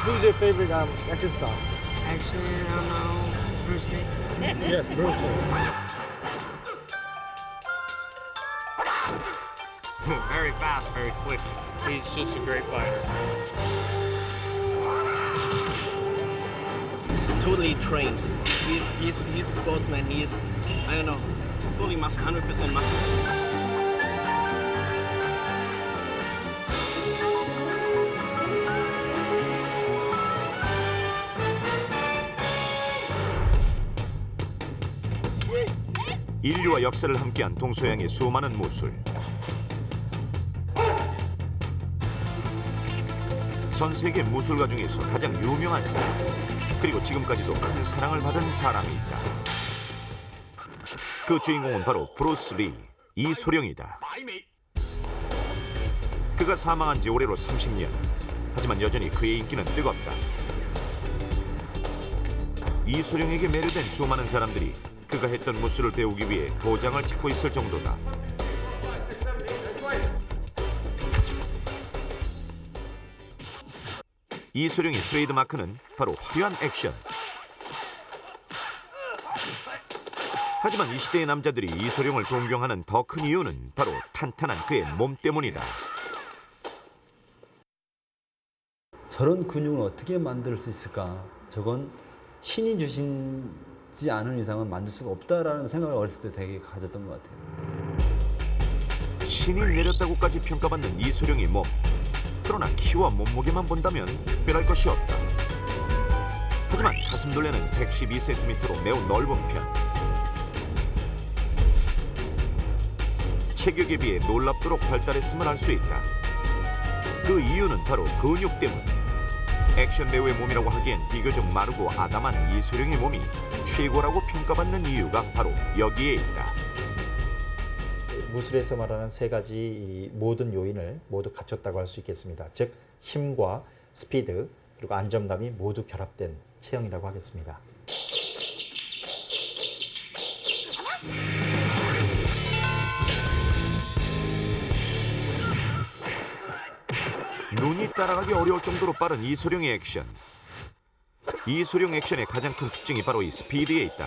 Who's your favorite action star? Action, I don't know, Bruce Lee. Yes, Bruce Lee. Very fast, very quick. He's just a great fighter. Totally trained. He's a sportsman. He's, I don't know, he's fully muscle, 100% muscle. 인류와 역사를 함께한 동서양의 수많은 무술. 전 세계 무술가 중에서 가장 유명한 사람, 그리고 지금까지도 큰 사랑을 받은 사람이 있다. 그 주인공은 바로 브루스 리, 이소룡이다. 그가 사망한 지 올해로 30년. 하지만 여전히 그의 인기는 뜨겁다. 이소룡에게 매료된 수많은 사람들이 그가 했던 무술을 배우기 위해 도장을 찍고 있을 정도다. 이소룡의 트레이드 마크는 바로 화려한 액션. 하지만 이 시대의 남자들이 이소룡을 동경하는 더 큰 이유는 바로 탄탄한 그의 몸 때문이다. 저런 근육을 어떻게 만들 수 있을까? 저건 신이 주시지 않은 이상은 만들 수가 없다라는 생각을 어렸을 때 되게 가졌던 것 같아요. 신이 내렸다고까지 평가받는 이소룡의 몸. 그러나 키와 몸무게만 본다면 특별할 것이 없다. 하지만 가슴둘레는 112cm로 매우 넓은 편. 체격에 비해 놀랍도록 발달했음을 알 수 있다. 그 이유는 바로 근육 때문. 액션 배우의 몸이라고 하기엔 비교적 마르고 아담한 이소룡의 몸이 최고라고 평가받는 이유가 바로 여기에 있다. 무술에서 말하는 세 가지 이 모든 요인을 모두 갖췄다고 할 수 있겠습니다. 즉 힘과 스피드 그리고 안정감이 모두 결합된 체형이라고 하겠습니다. 눈이 따라가기 어려울 정도로 빠른 이소룡의 액션. 이소룡 액션의 가장 큰 특징이 바로 이 스피드에 있다.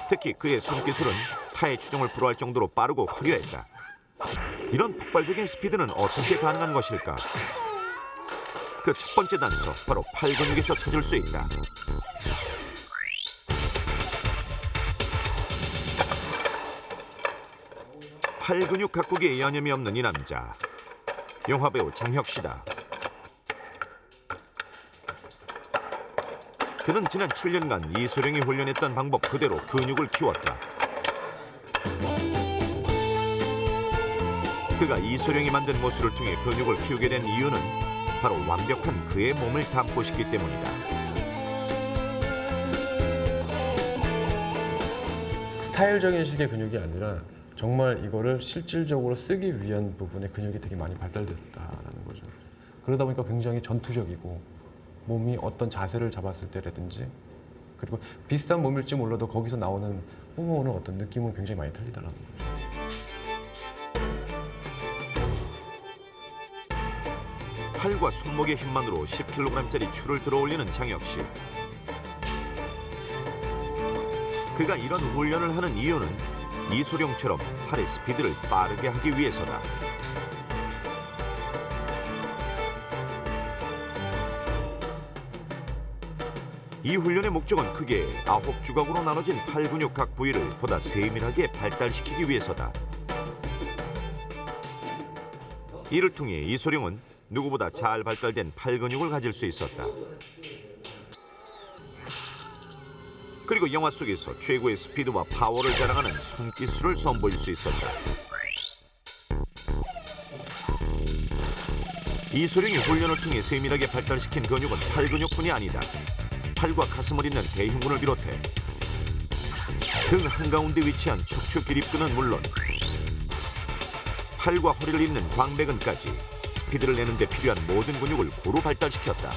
특히 그의 손기술은 타의 추종을 불허할 정도로 빠르고 화려했다. 이런 폭발적인 스피드는 어떻게 가능한 것일까? 그 첫 번째 단서, 바로 팔 근육에서 찾을 수 있다. 팔 근육 가꾸기에 여념이 없는 이 남자. 영화배우 장혁 씨다. 그는 지난 7년간 이소룡이 훈련했던 방법 그대로 근육을 키웠다. 그가 이소룡이 만든 모술을 통해 근육을 키우게 된 이유는 바로 완벽한 그의 몸을 담고 싶기 때문이다. 스타일적인 식의 근육이 아니라 정말 이거를 실질적으로 쓰기 위한 부분의 근육이 되게 많이 발달됐다는 거죠. 그러다 보니까 굉장히 전투적이고 몸이 어떤 자세를 잡았을 때라든지 그리고 비슷한 몸일지 몰라도 거기서 나오는 뿜어오는 어떤 느낌은 굉장히 많이 틀리더라는 거죠. 팔과 손목의 힘만으로 10kg짜리 추를 들어올리는 장혁 씨. 그가 이런 훈련을 하는 이유는 이소룡처럼 팔의 스피드를 빠르게 하기 위해서다. 이 훈련의 목적은 크게 9조각으로 나눠진 팔 근육 각 부위를 보다 세밀하게 발달시키기 위해서다. 이를 통해 이소룡은 누구보다 잘 발달된 팔 근육을 가질 수 있었다. 그리고 영화 속에서 최고의 스피드와 파워를 자랑하는 손기술을 선보일 수 있었다. 이소룡이 훈련을 통해 세밀하게 발달시킨 근육은 팔 근육뿐이 아니다. 팔과 가슴을 잇는 대흉근을 비롯해 등 한가운데 위치한 척추 기립근은 물론 팔과 허리를 잇는 광배근까지 스피드를 내는 데 필요한 모든 근육을 고루 발달시켰다.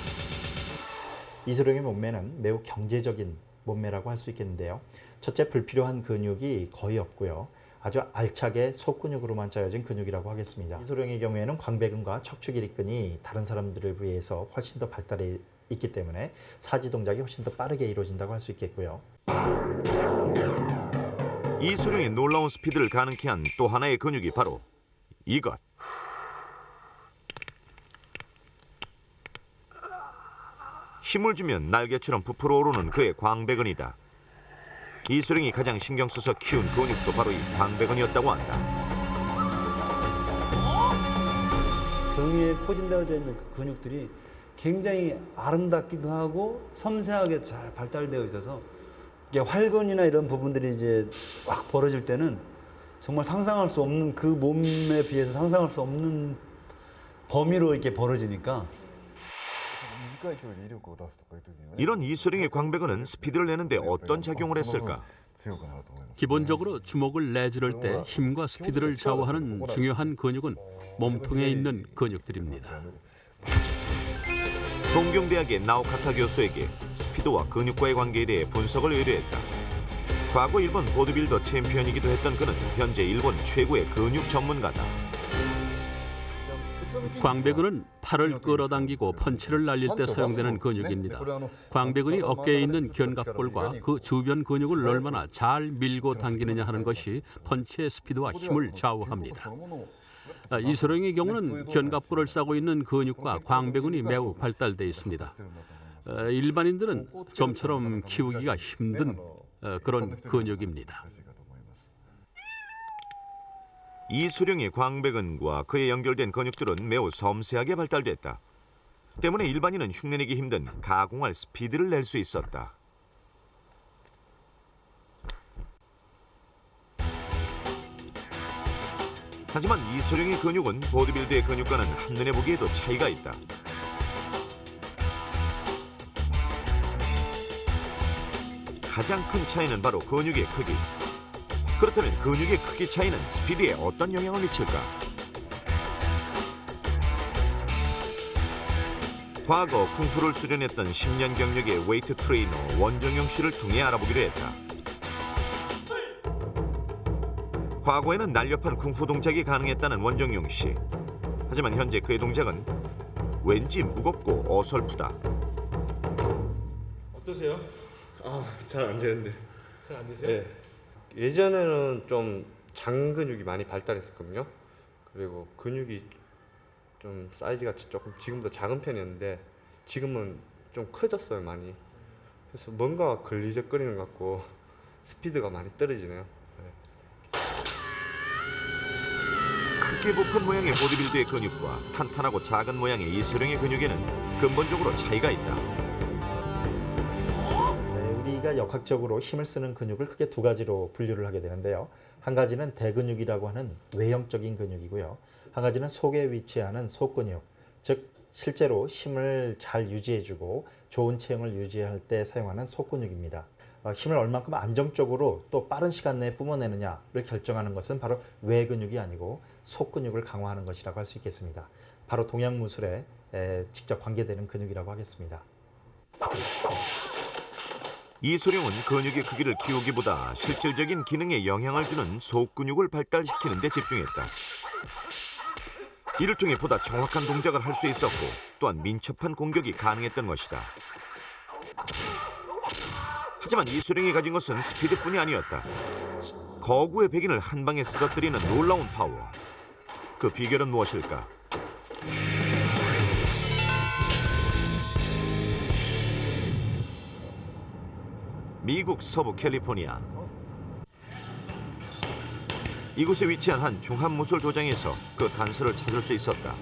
이소룡의 몸매는 매우 경제적인 몸매라고 할 수 있겠는데요. 첫째, 불필요한 근육이 거의 없고요. 아주 알차게 속근육으로만 짜여진 근육이라고 하겠습니다. 이소룡의 경우에는 광배근과 척추 기립근이 다른 사람들에 비해서 훨씬 더 발달해 있기 때문에 사지 동작이 훨씬 더 빠르게 이루어진다고 할 수 있겠고요. 이소룡의 놀라운 스피드를 가능케 한 또 하나의 근육이 바로 이것. 힘을 주면 날개처럼 부풀어 오르는 그의 광배근이다. 이소룡이 가장 신경 써서 키운 근육도 바로 이 광배근이었다고 한다. 등에 포진되어져 있는 그 근육들이 굉장히 아름답기도 하고 섬세하게 잘 발달되어 있어서 이게 활근이나 이런 부분들이 이제 확 벌어질 때는 정말 상상할 수 없는 그 몸에 비해서 상상할 수 없는 범위로 이렇게 벌어지니까 이런 이소룡의 광배근은 스피드를 내는데 어떤 작용을 했을까? 기본적으로 주먹을 내지를 때 힘과 스피드를 좌우하는 중요한 근육은 몸통에 있는 근육들입니다. 동경대학의 나오카타 교수에게 스피드와 근육과의 관계에 대해 분석을 의뢰했다. 과거 일본 보디빌더 챔피언이기도 했던 그는 현재 일본 최고의 근육 전문가다. 광배근은 팔을 끌어당기고 펀치를 날릴 때 사용되는 근육입니다. 광배근이 어깨에 있는 견갑골과 그 주변 근육을 얼마나 잘 밀고 당기느냐 하는 것이 펀치의 스피드와 힘을 좌우합니다. 이소룡의 경우는 견갑골을 싸고 있는 근육과 광배근이 매우 발달돼 있습니다. 일반인들은 좀처럼 키우기가 힘든 그런 근육입니다. 이소룡의 광배근과 그에 연결된 근육들은 매우 섬세하게 발달됐다. 때문에 일반인은 흉내내기 힘든 가공할 스피드를 낼 수 있었다. 하지만 이소룡의 근육은 보디빌더의 근육과는 한눈에 보기에도 차이가 있다. 가장 큰 차이는 바로 근육의 크기. 그렇다면 근육의 크기 차이는 스피드에 어떤 영향을 미칠까? 과거 쿵푸를 수련했던 10년 경력의 웨이트 트레이너 원정용 씨를 통해 알아보기로 했다. 과거에는 날렵한 쿵푸 동작이 가능했다는 원정용 씨. 하지만 현재 그의 동작은 왠지 무겁고 어설프다. 어떠세요? 잘 안 되는데. 잘 안 되세요? 네. 예전에는 좀 장 근육이 많이 발달했었거든요. 그리고 근육이 좀 사이즈가 조금 지금보다 작은 편이었는데 지금은 좀 커졌어요, 많이. 그래서 뭔가 걸리적거리는 것 같고 스피드가 많이 떨어지네요. 크게 부푼 모양의 보디빌더의 근육과 탄탄하고 작은 모양의 이소룡의 근육에는 근본적으로 차이가 있다. 우리가 역학적으로 힘을 쓰는 근육을 크게 두 가지로 분류를 하게 되는데요. 한 가지는 대근육이라고 하는 외형적인 근육이고요. 한 가지는 속에 위치하는 속근육, 즉 실제로 힘을 잘 유지해주고 좋은 체형을 유지할 때 사용하는 속근육입니다. 힘을 얼만큼 안정적으로 또 빠른 시간 내에 뿜어내느냐를 결정하는 것은 바로 외근육이 아니고 속근육을 강화하는 것이라고 할 수 있겠습니다. 바로 동양무술에 직접 관계되는 근육이라고 하겠습니다. 이소룡은 근육의 크기를 키우기보다 실질적인 기능에 영향을 주는 속근육을 발달시키는 데 집중했다. 이를 통해 보다 정확한 동작을 할 수 있었고 또한 민첩한 공격이 가능했던 것이다. 하지만 이소룡이 가진 것은 스피드뿐이 아니었다. 거구의 백인을 한 방에 쓰러뜨리는 놀라운 파워. 그 비결은 무엇일까? 미국 서부 캘리포니아. 이곳에 위치한 한 종합무술 도장에서 그 단서를 찾을 수 있었다.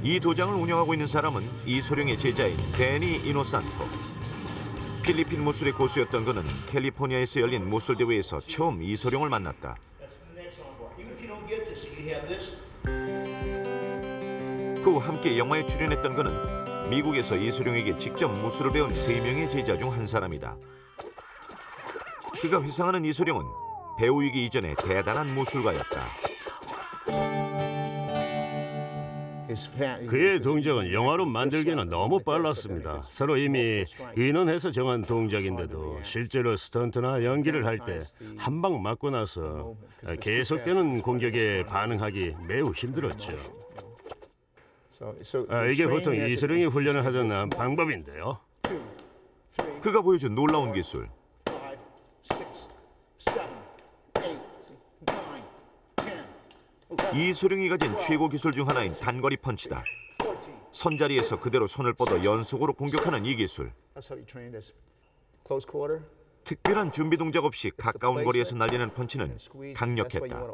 이 도장을 운영하고 있는 사람은 이소룡의 제자인 데니 이노산토. 필리핀 무술의 고수였던 그는 캘리포니아에서 열린 무술 대회에서 처음 이소룡을 만났다. 그 후 함께 영화에 출연했던 그는 미국에서 이소룡에게 직접 무술을 배운 3명의 제자 중 한 사람이다. 그가 회상하는 이소룡은 배우이기 이전에 대단한 무술가였다. 그의 동작은 영화로 만들기는 너무 빨랐습니다. 서로 이미 의논해서 정한 동작인데도 실제로 스턴트나 연기를 할 때 한 방 맞고 나서 계속되는 공격에 반응하기 매우 힘들었죠. 이게 보통 이소룡이 훈련을 하던 방법인데요. 그가 보여준 놀라운 기술. 이소룡이 가진 최고 기술 중 하나인 단거리 펀치다. 선자리에서 그대로 손을 뻗어 연속으로 공격하는 이 기술. 특별한 준비 동작 없이 가까운 거리에서 날리는 펀치는 강력했다.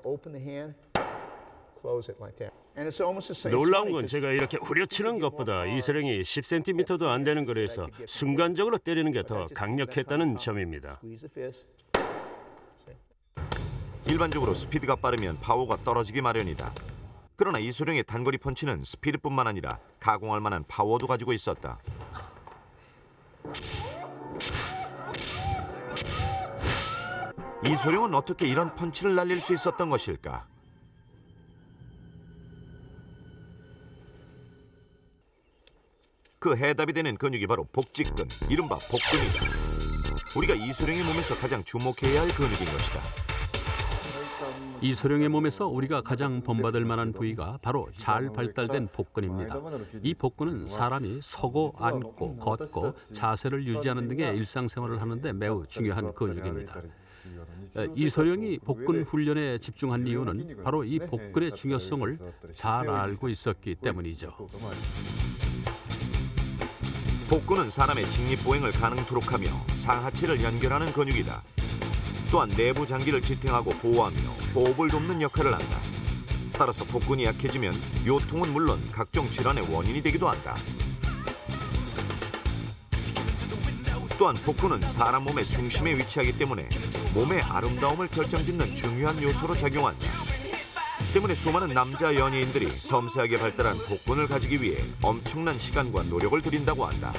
놀라운 건 제가 이렇게 후려치는 것보다 이소룡이 10cm도 안 되는 거리에서 순간적으로 때리는 게 더 강력했다는 점입니다. 일반적으로 스피드가 빠르면 파워가 떨어지기 마련이다. 그러나 이소룡의 단거리 펀치는 스피드뿐만 아니라 가공할 만한 파워도 가지고 있었다. 이소룡은 어떻게 이런 펀치를 날릴 수 있었던 것일까? 그 해답이 되는 근육이 바로 복직근, 이른바 복근이다. 우리가 이소룡의 몸에서 가장 주목해야 할 근육인 것이다. 이소룡의 몸에서 우리가 가장 본받을 만한 부위가 바로 잘 발달된 복근입니다. 이 복근은 사람이 서고 앉고 걷고 자세를 유지하는 등의 일상생활을 하는데 매우 중요한 근육입니다. 이소룡이 복근 훈련에 집중한 이유는 바로 이 복근의 중요성을 잘 알고 있었기 때문이죠. 복근은 사람의 직립보행을 가능토록 하며 상하체를 연결하는 근육이다. 또한 내부 장기를 지탱하고 보호하며 호흡을 돕는 역할을 한다. 따라서 복근이 약해지면 요통은 물론 각종 질환의 원인이 되기도 한다. 또한 복근은 사람 몸의 중심에 위치하기 때문에 몸의 아름다움을 결정짓는 중요한 요소로 작용한다. 때문에 수많은 남자 연예인들이 섬세하게 발달한 복근을 가지기 위해 엄청난 시간과 노력을 들인다고 한다.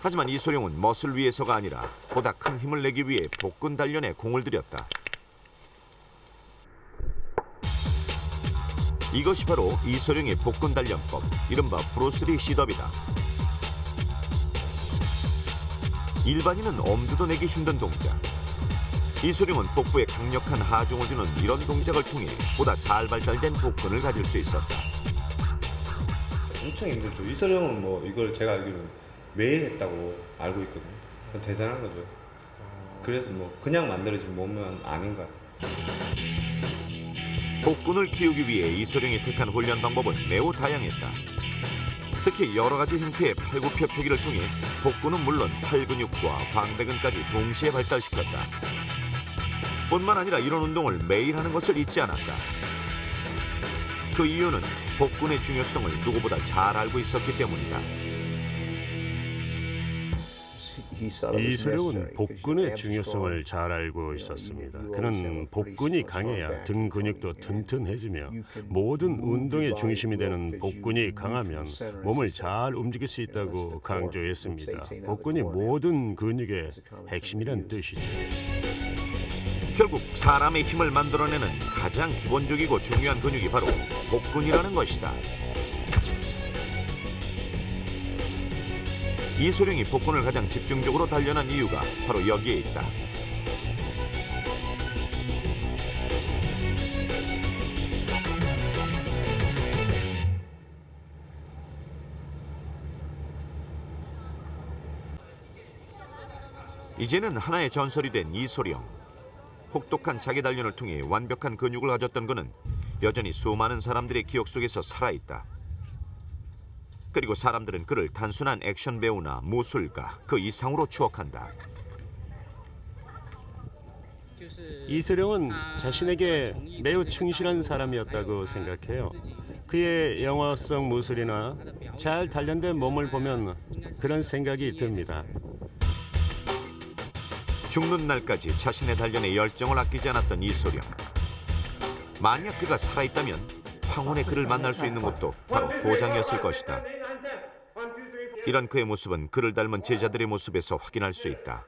하지만 이소룡은 멋을 위해서가 아니라 보다 큰 힘을 내기 위해 복근 단련에 공을 들였다. 이것이 바로 이소룡의 복근 단련법, 이른바 브루스리 시덥이다. 일반인은 엄두도 내기 힘든 동작. 이소룡은 복부에 강력한 하중을 주는 이런 동작을 통해 보다 잘 발달된 복근을 가질 수 있었다. 엄청 힘들죠. 이소룡은 뭐 이걸 제가 알기로는 매일 했다고 알고 있거든요. 대단한 거죠. 그래서 뭐 그냥 만들어진 몸은 아닌 것 같아요. 복근을 키우기 위해 이소룡이 택한 훈련 방법은 매우 다양했다. 특히 여러 가지 형태의 팔굽혀펴기를 통해 복근은 물론 팔 근육과 광배근까지 동시에 발달시켰다. 뿐만 아니라 이런 운동을 매일 하는 것을 잊지 않았다. 그 이유는 복근의 중요성을 누구보다 잘 알고 있었기 때문이다. 이소룡은 복근의 중요성을 잘 알고 있었습니다. 그는 복근이 강해야 등 근육도 튼튼해지며 모든 운동의 중심이 되는 복근이 강하면 몸을 잘 움직일 수 있다고 강조했습니다. 복근이 모든 근육의 핵심이란 뜻이죠. 결국 사람의 힘을 만들어내는 가장 기본적이고 중요한 근육이 바로 복근이라는 것이다. 이소룡이 복근을 가장 집중적으로 단련한 이유가 바로 여기에 있다. 이제는 하나의 전설이 된 이소룡. 혹독한 자기 단련을 통해 완벽한 근육을 가졌던 그는 여전히 수많은 사람들의 기억 속에서 살아있다. 그리고 사람들은 그를 단순한 액션 배우나 무술가 그 이상으로 추억한다. 이소룡은 자신에게 매우 충실한 사람이었다고 생각해요. 그의 영화성 무술이나 잘 단련된 몸을 보면 그런 생각이 듭니다. 죽는 날까지 자신의 단련에 열정을 아끼지 않았던 이소룡. 만약 그가 살아있다면 황혼의 그를 만날 수 있는 곳도 바로 도장이었을 것이다. 이런 그의 모습은 그를 닮은 제자들의 모습에서 확인할 수 있다.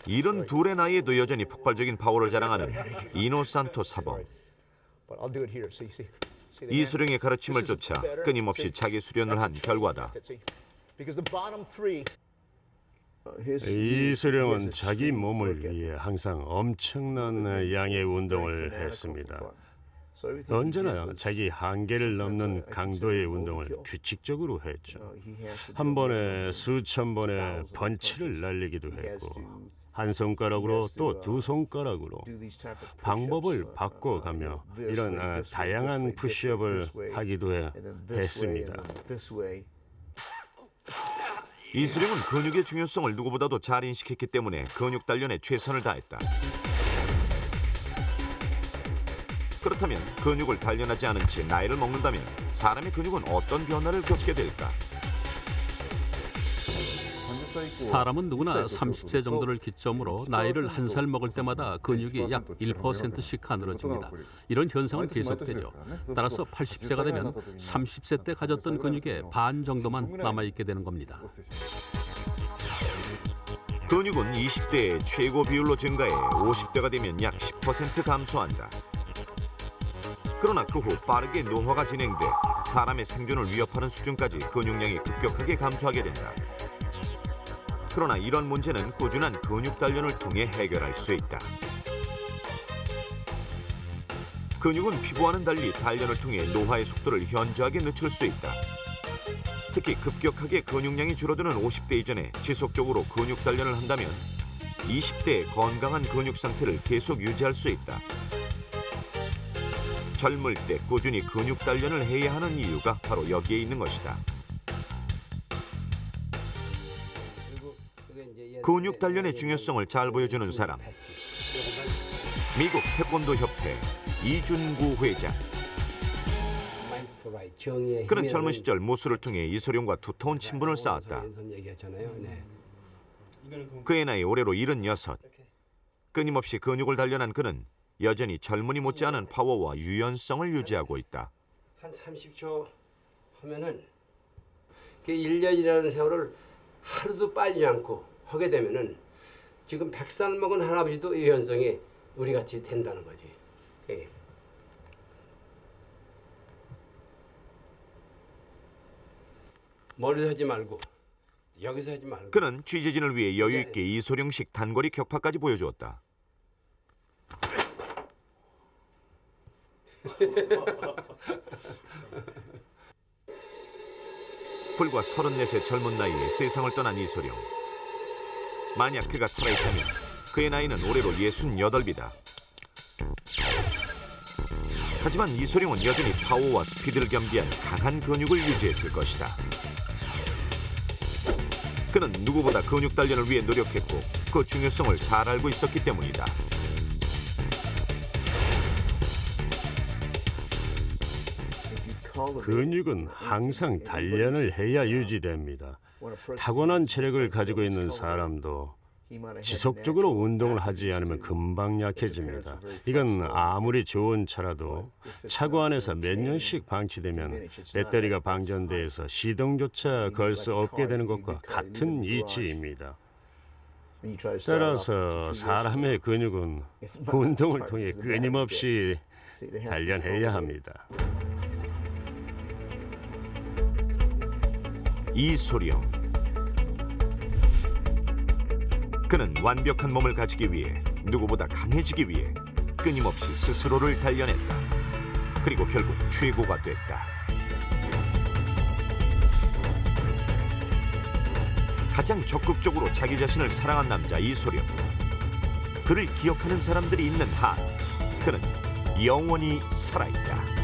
이런 둘의 나이에도 여전히 폭발적인 파워를 자랑하는 이노 산토 사범. 이수령의 가르침을 쫓아 끊임없이 자기 수련을 한 결과다. 이수령은 자기 몸을 위해 항상 엄청난 양의 운동을 했습니다. 언제나 자기 한계를 넘는 강도의 운동을 규칙적으로 했죠. 한 번에 수천 번의 펀치를 날리기도 했고 한 손가락으로 또 두 손가락으로 방법을 바꿔가며 이런 다양한 푸시업을 하기도 했습니다. 이수령은 근육의 중요성을 누구보다도 잘 인식했기 때문에 근육 단련에 최선을 다했다. 그렇다면 근육을 단련하지 않은 채 나이를 먹는다면 사람의 근육은 어떤 변화를 겪게 될까? 사람은 누구나 30세 정도를 기점으로 나이를 한 살 먹을 때마다 근육이 약 1%씩 가늘어집니다. 이런 현상은 계속되죠. 따라서 80세가 되면 30세 때 가졌던 근육의 반 정도만 남아있게 되는 겁니다. 근육은 20대의 최고 비율로 증가해 50대가 되면 약 10% 감소한다. 그러나 그 후 빠르게 노화가 진행돼 사람의 생존을 위협하는 수준까지 근육량이 급격하게 감소하게 된다. 그러나 이런 문제는 꾸준한 근육 단련을 통해 해결할 수 있다. 근육은 피부와는 달리 단련을 통해 노화의 속도를 현저하게 늦출 수 있다. 특히 급격하게 근육량이 줄어드는 50대 이전에 지속적으로 근육 단련을 한다면 20대의 건강한 근육 상태를 계속 유지할 수 있다. 젊을 때 꾸준히 근육 단련을 해야 하는 이유가 바로 여기에 있는 것이다. 근육 단련의 중요성을 잘 보여주는 사람. 미국 태권도 협회 이준구 회장. 그는 젊은 시절 모수를 통해 이소룡과 두터운 친분을 쌓았다. 그의 나이 올해로 76. 끊임없이 근육을 단련한 그는 여전히 젊은이 못지않은 파워와 유연성을 유지하고 있다. 한 30초 하면은 1년이라는 세월을 하루도 빠지지 않고 하게 되면은 지금 100살 먹은 할아버지도 유연성이 우리 같이 된다는 거지. 예. 머리서 하지 말고 여기서 하지 말고. 그는 취재진을 위해 여유 있게 이소룡식 단거리 격파까지 보여주었다. 불과 34의 젊은 나이에 세상을 떠난 이소룡. 만약 그가 살아있다면 그의 나이는 올해로 68이다. 하지만 이소룡은 여전히 파워와 스피드를 겸비한 강한 근육을 유지했을 것이다. 그는 누구보다 근육 단련을 위해 노력했고 그 중요성을 잘 알고 있었기 때문이다. 근육은 항상 단련을 해야 유지됩니다. 타고난 체력을 가지고 있는 사람도 지속적으로 운동을 하지 않으면 금방 약해집니다. 이건 아무리 좋은 차라도 차고 안에서 몇 년씩 방치되면 배터리가 방전돼서 시동조차 걸 수 없게 되는 것과 같은 이치입니다. 따라서 사람의 근육은 운동을 통해 끊임없이 단련해야 합니다. 이소룡. 그는 완벽한 몸을 가지기 위해 누구보다 강해지기 위해 끊임없이 스스로를 단련했다. 그리고 결국 최고가 됐다. 가장 적극적으로 자기 자신을 사랑한 남자 이소룡. 그를 기억하는 사람들이 있는 한 그는 영원히 살아있다.